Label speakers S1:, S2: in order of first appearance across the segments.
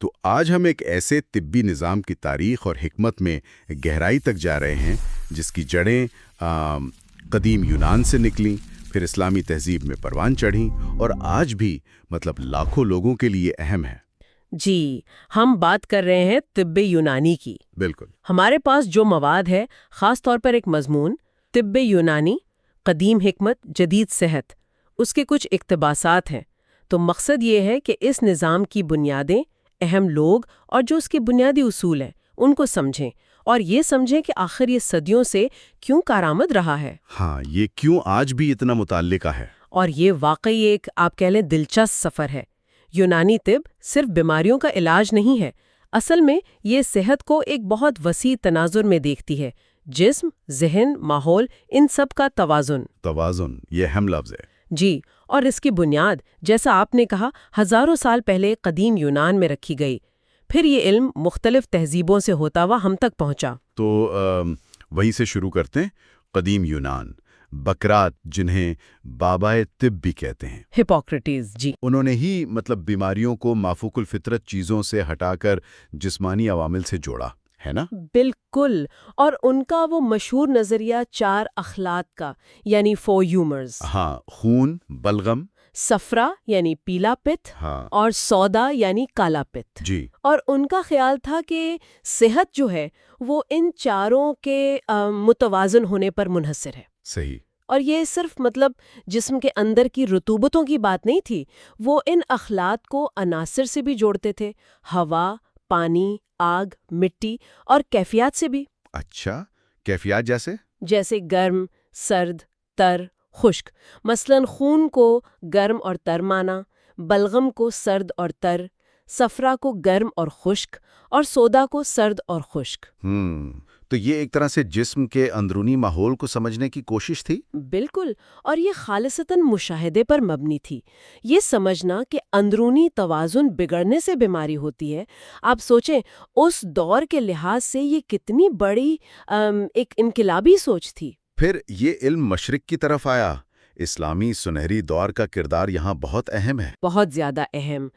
S1: تو آج ہم ایک ایسے طبی نظام کی تاریخ اور حکمت میں گہرائی تک جا رہے ہیں جس کی جڑیں قدیم یونان سے نکلیں، پھر اسلامی تہذیب میں پروان چڑھیں اور آج بھی لاکھوں لوگوں کے لیے اہم ہے۔
S2: جی، ہم بات کر رہے ہیں طب یونانی کی۔
S1: بالکل۔
S2: ہمارے پاس جو مواد ہے، خاص طور پر ایک مضمون طب یونانی، قدیم حکمت جدید صحت، اس کے کچھ اقتباسات ہیں۔ تو مقصد یہ ہے کہ اس نظام کی بنیادیں، اہم لوگ اور جو اس کے بنیادی اصول ہیں ان کو سمجھیں، اور یہ سمجھیں کہ آخر یہ صدیوں سے کیوں کارآمد رہا ہے۔
S1: ہاں، یہ کیوں آج بھی اتنا متعلقہ ہے۔
S2: اور یہ واقعی ایک آپ کہہ لیں دلچسپ سفر ہے۔ یونانی طب صرف بیماریوں کا علاج نہیں ہے، اصل میں یہ صحت کو ایک بہت وسیع تناظر میں دیکھتی ہے، جسم، ذہن، ماحول، ان سب کا توازن۔
S1: توازن، یہ اہم لفظ ہے۔
S2: جی، اور اس کی بنیاد، جیسا آپ نے کہا، ہزاروں سال پہلے قدیم یونان میں رکھی گئی، پھر یہ علم مختلف تہذیبوں سے ہوتا ہوا ہم تک پہنچا۔
S1: تو وہیں سے شروع کرتے ہیں۔ قدیم یونان، بکرات جنہیں بابائے طب بھی کہتے ہیں،
S2: ہپوکریٹس، جی،
S1: انہوں نے ہی بیماریوں کو مافوق الفطرت چیزوں سے ہٹا کر جسمانی عوامل سے جوڑا ہے نا؟
S2: بالکل، اور ان کا وہ مشہور نظریہ 4 اخلاط کا، یعنی 4 ہیومرز،
S1: ہاں، خون، بلغم،
S2: صفرا یعنی پیلا پت،
S1: ہاں،
S2: اور سودا یعنی کالا پت۔
S1: جی،
S2: اور ان کا خیال تھا کہ صحت جو ہے وہ ان چاروں کے متوازن ہونے پر منحصر ہے۔
S1: صحیح۔
S2: اور یہ صرف جسم کے اندر کی رطوبتوں کی بات نہیں تھی، وہ ان اخلاط کو عناصر سے بھی جوڑتے تھے، ہوا، پانی، آگ، مٹی اور کیفیات سے بھی۔
S1: اچھا، کیفیات جیسے
S2: گرم، سرد، تر، خشک۔ مثلاً خون کو گرم اور تر مانا، بلغم کو سرد اور تر، صفرا کو گرم اور خشک، اور سودا کو سرد اور خشک۔
S1: تو یہ ایک طرح سے جسم کے اندرونی ماحول کو سمجھنے کی کوشش تھی؟
S2: بالکل، اور یہ خالصتاً مشاہدے پر مبنی تھی۔ یہ سمجھنا کہ اندرونی توازن بگڑنے سے بیماری ہوتی ہے، آپ سوچیں اس دور کے لحاظ سے یہ کتنی بڑی ایک انقلابی سوچ تھی۔
S1: پھر یہ علم مشرق کی طرف آیا۔ اسلامی سنہری دور کا کردار یہاں بہت اہم ہے۔
S2: بہت زیادہ اہم۔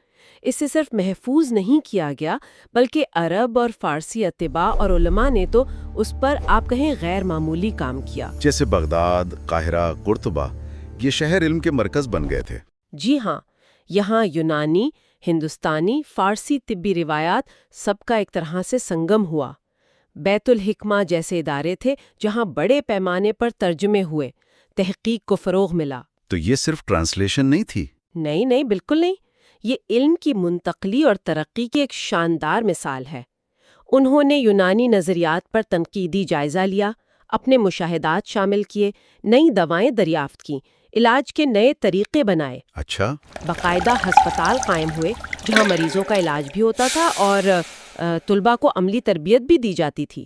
S2: اسے صرف محفوظ نہیں کیا گیا، بلکہ عرب اور فارسی اتباع اور علماء نے تو اس پر آپ کہیں غیر معمولی کام کیا۔
S1: جیسے بغداد، قاہرہ، قرطبہ، یہ شہر علم کے مرکز بن گئے تھے۔
S2: جی ہاں، یہاں یونانی، ہندوستانی، فارسی طبی روایات سب کا ایک طرح سے سنگم ہوا۔ بیت الحکمہ جیسے ادارے تھے جہاں بڑے پیمانے پر ترجمے ہوئے، تحقیق کو فروغ ملا۔
S1: تو یہ صرف ٹرانسلیشن نہیں تھی؟
S2: نہیں، بالکل نہیں، یہ علم کی منتقلی اور ترقی کی ایک شاندار مثال ہے۔ انہوں نے یونانی نظریات پر تنقیدی جائزہ لیا، اپنے مشاہدات شامل کیے، نئی دوائیں دریافت کیں، علاج کے نئے طریقے بنائے۔
S1: اچھا۔
S2: باقاعدہ ہسپتال قائم ہوئے جہاں مریضوں کا علاج بھی ہوتا تھا اور طلباء کو عملی تربیت بھی دی جاتی تھی۔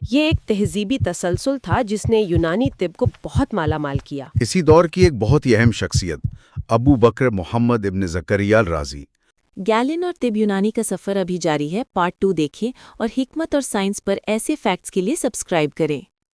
S2: یہ ایک تہذیبی تسلسل تھا جس نے یونانی طب کو بہت مالا مال کیا۔
S1: اسی دور کی ایک بہت ہی اہم شخصیت ابو بکر محمد ابن زکریا الرازی۔
S3: گیلن اور طب یونانی کا سفر ابھی جاری ہے، پارٹ 2 دیکھیں، اور حکمت اور سائنس پر ایسے فیکٹس کے لیے سبسکرائب کریں۔